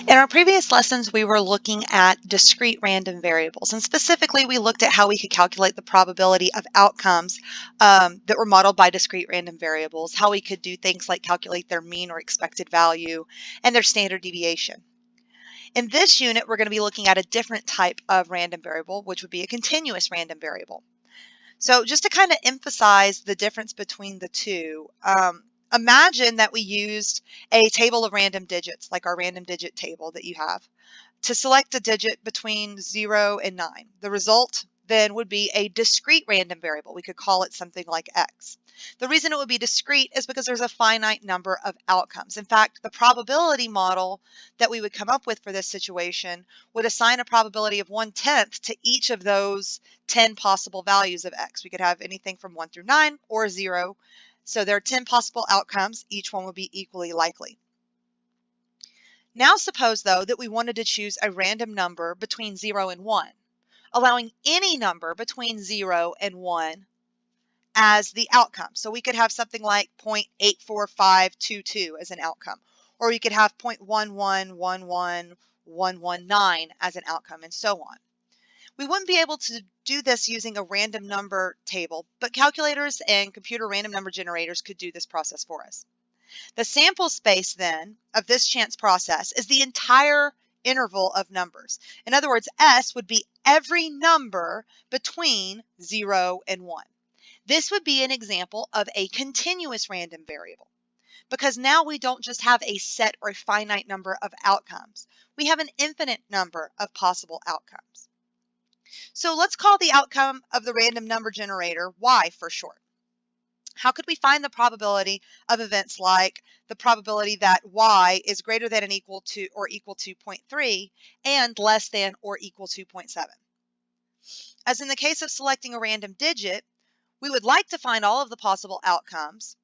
In our previous lessons, we were looking at discrete random variables, and specifically, we looked at how we could calculate the probability of outcomes that were modeled by discrete random variables, how we could do things like calculate their mean or expected value and their standard deviation. In this unit, we're going to be looking at a different type of random variable, which would be a continuous random variable. So just to kind of emphasize the difference between the two, imagine that we used a table of random digits, like our random digit table that you have, to select a digit between 0 and 9. The result then would be a discrete random variable. We could call it something like x. The reason it would be discrete is because there's a finite number of outcomes. In fact, the probability model that we would come up with for this situation would assign a probability of 1/10 to each of those 10 possible values of x. We could have anything from 1 through 9 or 0. So there are 10 possible outcomes. Each one would be equally likely. Now suppose, though, that we wanted to choose a random number between 0 and 1, allowing any number between 0 and 1 as the outcome. So we could have something like 0.84522 as an outcome, or we could have 0.1111119 as an outcome, and so on. We wouldn't be able to do this using a random number table, but calculators and computer random number generators could do this process for us. The sample space, then, of this chance process is the entire interval of numbers. In other words, S would be every number between 0 and 1. This would be an example of a continuous random variable, because now we don't just have a set or a finite number of outcomes. We have an infinite number of possible outcomes. So let's call the outcome of the random number generator Y for short. How could we find the probability of events like the probability that y is greater than or equal to 0.3 and less than or equal to 0.7? As in the case of selecting a random digit, we would like to find all of the possible outcomes,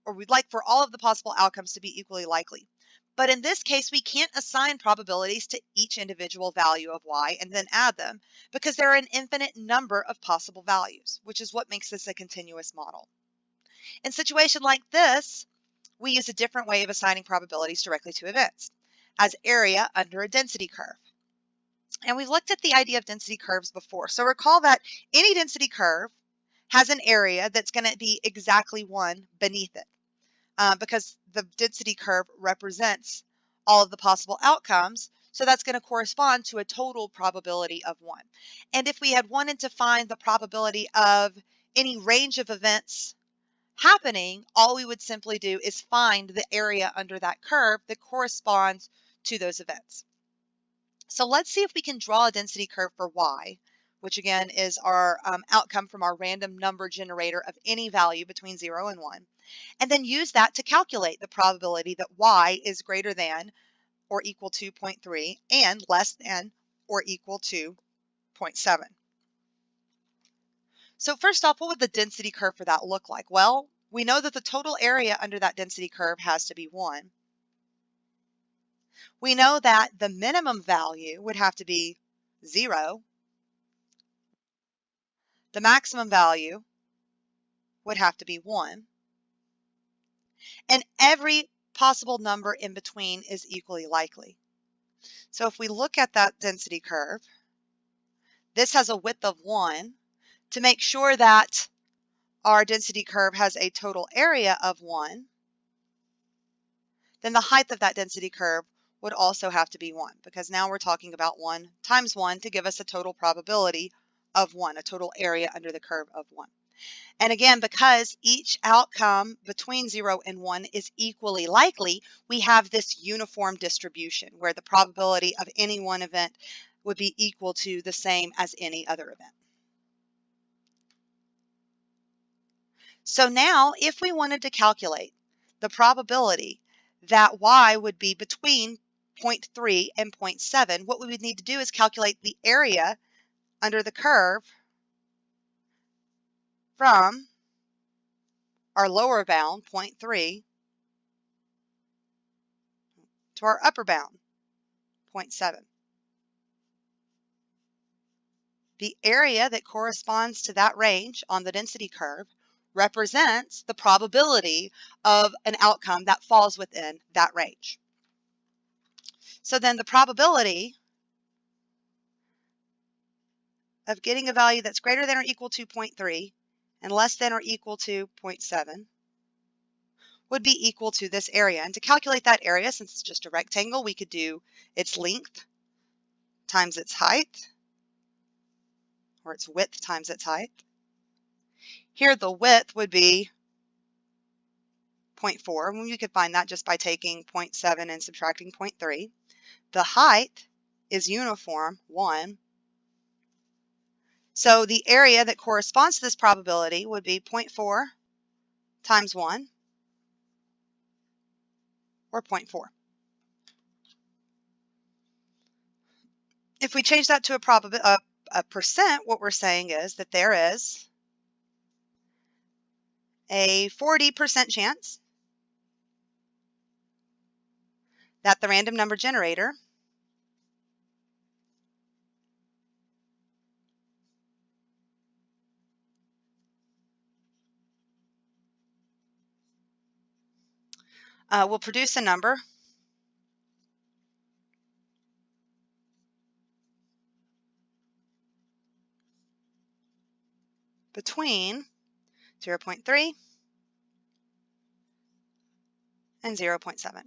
or we'd like for all of the possible outcomes to be equally likely. But in this case, we can't assign probabilities to each individual value of y and then add them, because there are an infinite number of possible values, which is what makes this a continuous model. In a situation like this, we use a different way of assigning probabilities directly to events, as area under a density curve. And we've looked at the idea of density curves before. So recall that any density curve has an area that's going to be exactly 1 beneath it, because the density curve represents all of the possible outcomes. So that's going to correspond to a total probability of 1. And if we had wanted to find the probability of any range of events happening, all we would simply do is find the area under that curve that corresponds to those events. So let's see if we can draw a density curve for y, which again is our outcome from our random number generator of any value between 0 and 1, and then use that to calculate the probability that y is greater than or equal to 0.3 and less than or equal to 0.7. So first off, what would the density curve for that look like? Well, we know that the total area under that density curve has to be 1. We know that the minimum value would have to be 0. The maximum value would have to be 1. And every possible number in between is equally likely. So if we look at that density curve, this has a width of 1. To make sure that our density curve has a total area of 1, then the height of that density curve would also have to be 1, because now we're talking about 1 times 1 to give us a total probability of 1, a total area under the curve of 1. And again, because each outcome between 0 and 1 is equally likely, we have this uniform distribution where the probability of any one event would be equal to the same as any other event. So now, if we wanted to calculate the probability that y would be between 0.3 and 0.7, what we would need to do is calculate the area under the curve from our lower bound, 0.3, to our upper bound, 0.7. The area that corresponds to that range on the density curve represents the probability of an outcome that falls within that range. So then the probability of getting a value that's greater than or equal to 0.3 and less than or equal to 0.7 would be equal to this area. And to calculate that area, since it's just a rectangle, we could do its length times its height, or its width times its height. Here the width would be 0.4, and we could find that just by taking 0.7 and subtracting 0.3. The height is uniform, 1. So the area that corresponds to this probability would be 0.4 times 1, or 0.4. If we change that to a percent, what we're saying is that there is a 40% chance that the random number generator will produce a number between 0.3 and 0.7.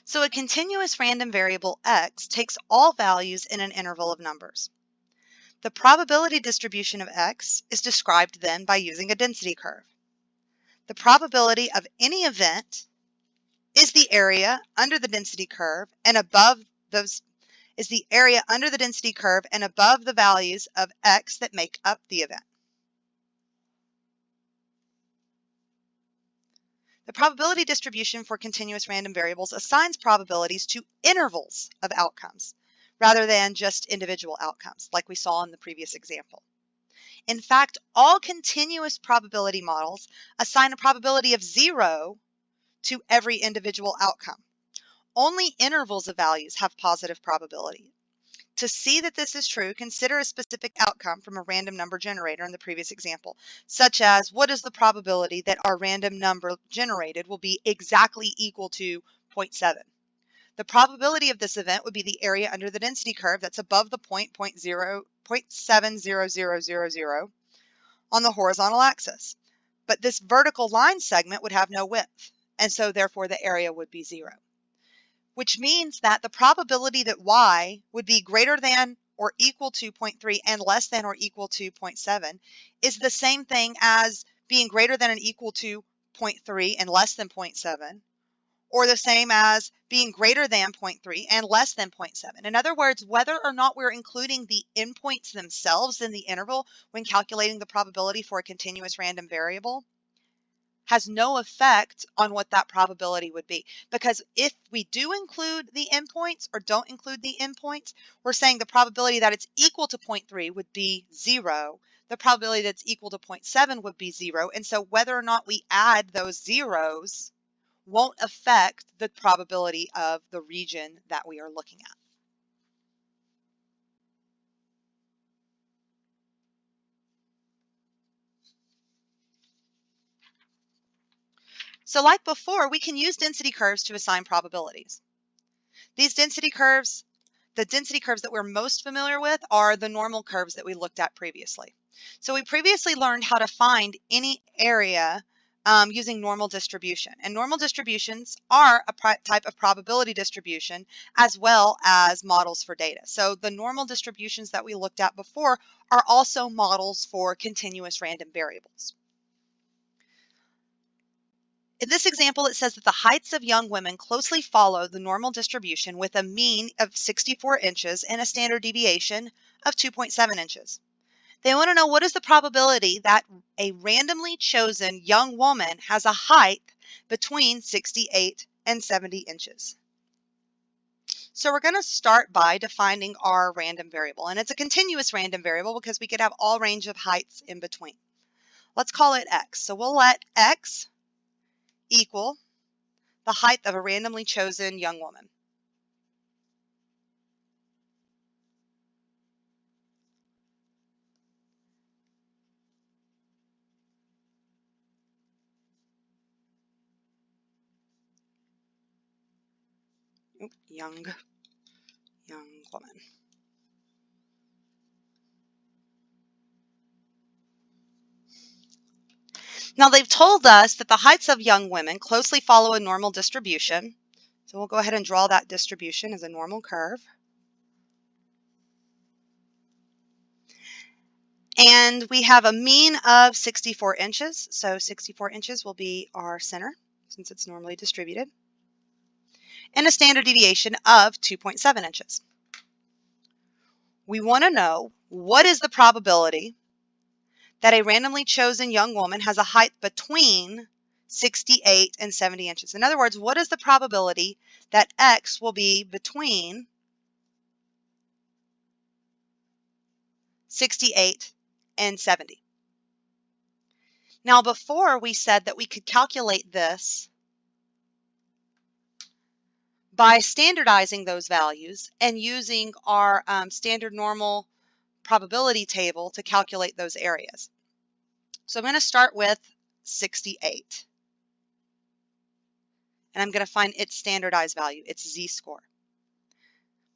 So a continuous random variable x takes all values in an interval of numbers. The probability distribution of x is described then by using a density curve. The probability of any event is the area under the density curve, and above those is the area under the density curve and above the values of x that make up the event. The probability distribution for continuous random variables assigns probabilities to intervals of outcomes rather than just individual outcomes, like we saw in the previous example. In fact, all continuous probability models assign a probability of 0 to every individual outcome. Only intervals of values have positive probability. To see that this is true, consider a specific outcome from a random number generator in the previous example, such as what is the probability that our random number generated will be exactly equal to 0.7. The probability of this event would be the area under the density curve that's above the point 0.70000 on the horizontal axis. But this vertical line segment would have no width, and so therefore the area would be 0. Which means that the probability that y would be greater than or equal to 0.3 and less than or equal to 0.7 is the same thing as being greater than and equal to 0.3 and less than 0.7, or the same as being greater than 0.3 and less than 0.7. In other words, whether or not we're including the endpoints themselves in the interval when calculating the probability for a continuous random variable has no effect on what that probability would be. Because if we do include the endpoints or don't include the endpoints, we're saying the probability that it's equal to 0.3 would be 0. The probability that's equal to 0.7 would be 0. And so whether or not we add those zeros won't affect the probability of the region that we are looking at. So like before, we can use density curves to assign probabilities. These density curves, the density curves that we're most familiar with are the normal curves that we looked at previously. So we previously learned how to find any area using normal distribution. And normal distributions are a type of probability distribution as well as models for data. So the normal distributions that we looked at before are also models for continuous random variables. In this example, it says that the heights of young women closely follow the normal distribution with a mean of 64 inches and a standard deviation of 2.7 inches. They want to know what is the probability that a randomly chosen young woman has a height between 68 and 70 inches. So we're going to start by defining our random variable, and it's a continuous random variable because we could have all range of heights in between. Let's call it x. So we'll let x equal the height of a randomly chosen young woman. young woman. Now they've told us that the heights of young women closely follow a normal distribution. So we'll go ahead and draw that distribution as a normal curve. And we have a mean of 64 inches. So 64 inches will be our center since it's normally distributed. And a standard deviation of 2.7 inches. We want to know, what is the probability that a randomly chosen young woman has a height between 68 and 70 inches? In other words, what is the probability that X will be between 68 and 70? Now, before we said that we could calculate this by standardizing those values and using our standard normal probability table to calculate those areas. So I'm going to start with 68. And I'm going to find its standardized value, its z-score.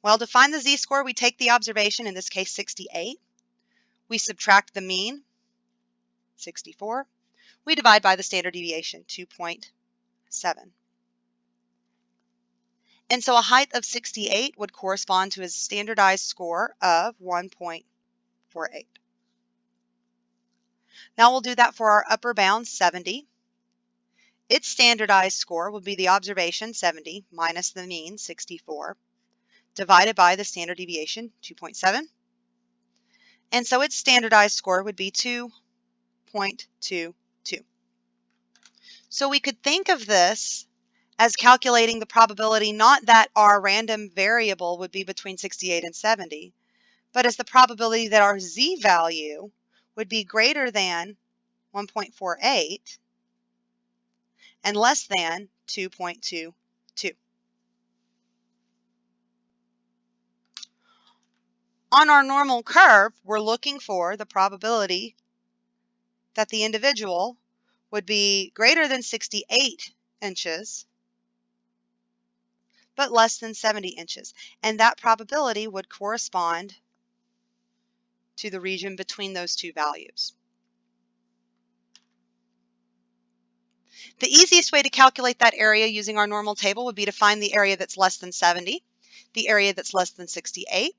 Well, to find the z-score, we take the observation, in this case 68. We subtract the mean, 64. We divide by the standard deviation, 2.7. And so a height of 68 would correspond to a standardized score of 1.48. Now we'll do that for our upper bound, 70. Its standardized score would be the observation, 70, minus the mean, 64, divided by the standard deviation, 2.7. And so its standardized score would be 2.22. So we could think of this as calculating the probability, not that our random variable would be between 68 and 70, but as the probability that our z value would be greater than 1.48 and less than 2.22. On our normal curve, we're looking for the probability that the individual would be greater than 68 inches, but less than 70 inches. And that probability would correspond to the region between those two values. The easiest way to calculate that area using our normal table would be to find the area that's less than 70, the area that's less than 68,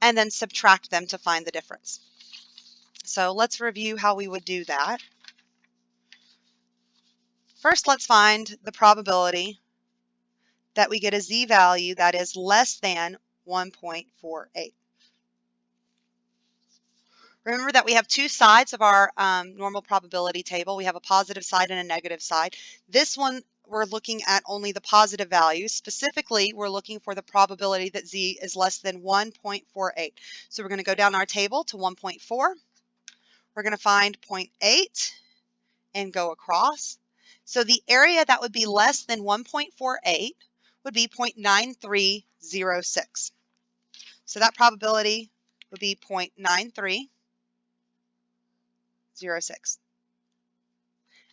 and then subtract them to find the difference. So let's review how we would do that. First, let's find the probability that we get a z value that is less than 1.48. Remember that we have two sides of our normal probability table. We have a positive side and a negative side. This one, we're looking at only the positive values. Specifically, we're looking for the probability that z is less than 1.48. So we're going to go down our table to 1.4. We're going to find 0.8 and go across. So the area that would be less than 1.48 would be 0.9306. So that probability would be 0.9306.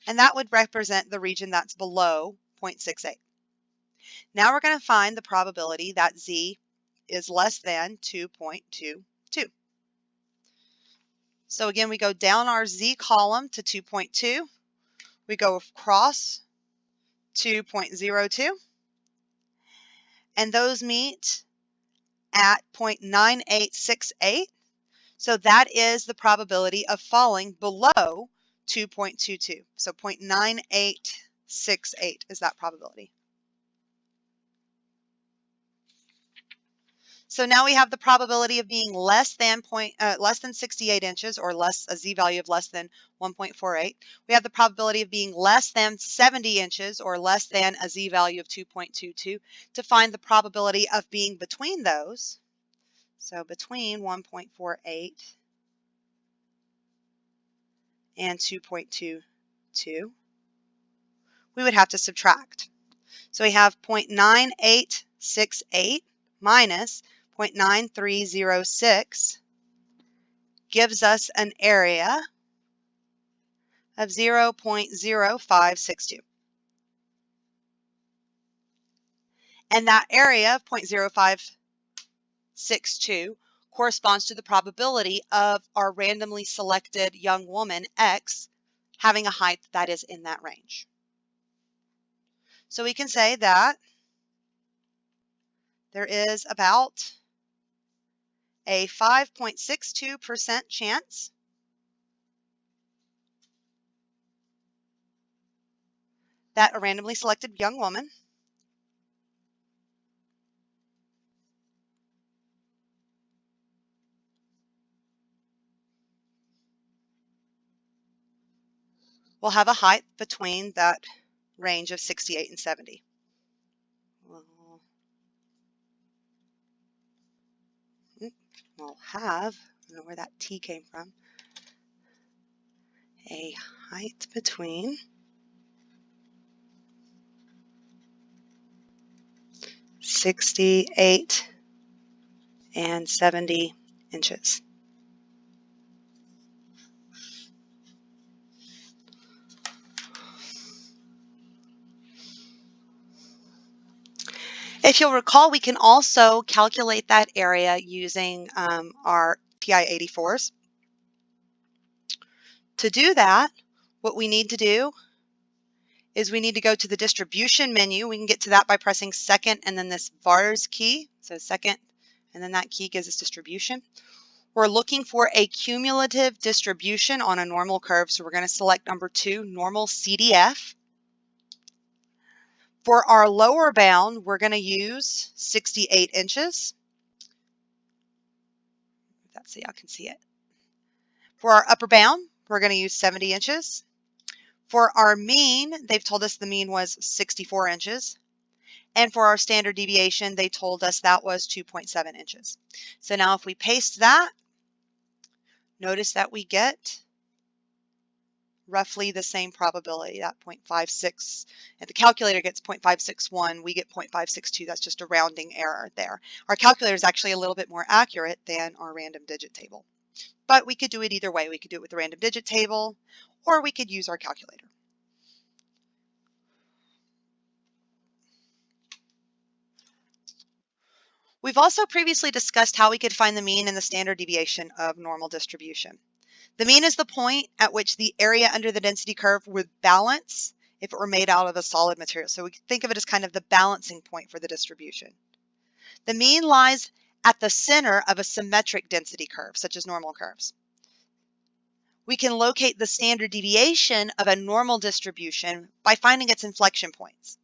And that would represent the region that's below 0.68. Now we're going to find the probability that z is less than 2.22. So again, we go down our z column to 2.2. We go across 2.02. And those meet at 0.9868. So that is the probability of falling below 2.22. So 0.9868 is that probability. So now we have the probability of being less than 68 inches, or less, a z value of less than 1.48. We have the probability of being less than 70 inches, or less than a z value of 2.22. To find the probability of being between those, so between 1.48 and 2.22, we would have to subtract. So we have 0.9868 minus 0.9306 gives us an area of 0.0562. And that area of 0.0562 corresponds to the probability of our randomly selected young woman, X, having a height that is in that range. So we can say that there is about a 5.62% chance that a randomly selected young woman will have a height between that range of 68 and 70. We'll have, I don't know where that T came from, a height between 68 and 70 inches. If you'll recall, we can also calculate that area using our TI-84s. To do that, what we need to do is we need to go to the distribution menu. We can get to that by pressing second and then this VARS key. So second, and then that key gives us distribution. We're looking for a cumulative distribution on a normal curve. So we're going to select number 2, normal CDF. For our lower bound, we're going to use 68 inches. That's so y'all can see it. For our upper bound, we're going to use 70 inches. For our mean, they've told us the mean was 64 inches. And for our standard deviation, they told us that was 2.7 inches. So now if we paste that, notice that we get roughly the same probability, that 0.56. If the calculator gets 0.561, we get 0.562. That's just a rounding error there. Our calculator is actually a little bit more accurate than our random digit table. But we could do it either way. We could do it with the random digit table, or we could use our calculator. We've also previously discussed how we could find the mean and the standard deviation of normal distribution. The mean is the point at which the area under the density curve would balance if it were made out of a solid material. So we can think of it as kind of the balancing point for the distribution. The mean lies at the center of a symmetric density curve, such as normal curves. We can locate the standard deviation of a normal distribution by finding its inflection points.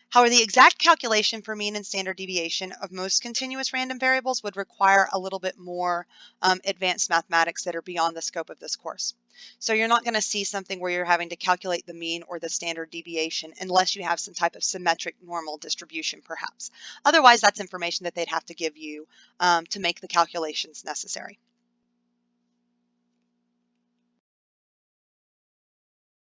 However, the exact calculation for mean and standard deviation of most continuous random variables would require a little bit more advanced mathematics that are beyond the scope of this course. So you're not going to see something where you're having to calculate the mean or the standard deviation unless you have some type of symmetric normal distribution, perhaps. Otherwise, that's information that they'd have to give you to make the calculations necessary.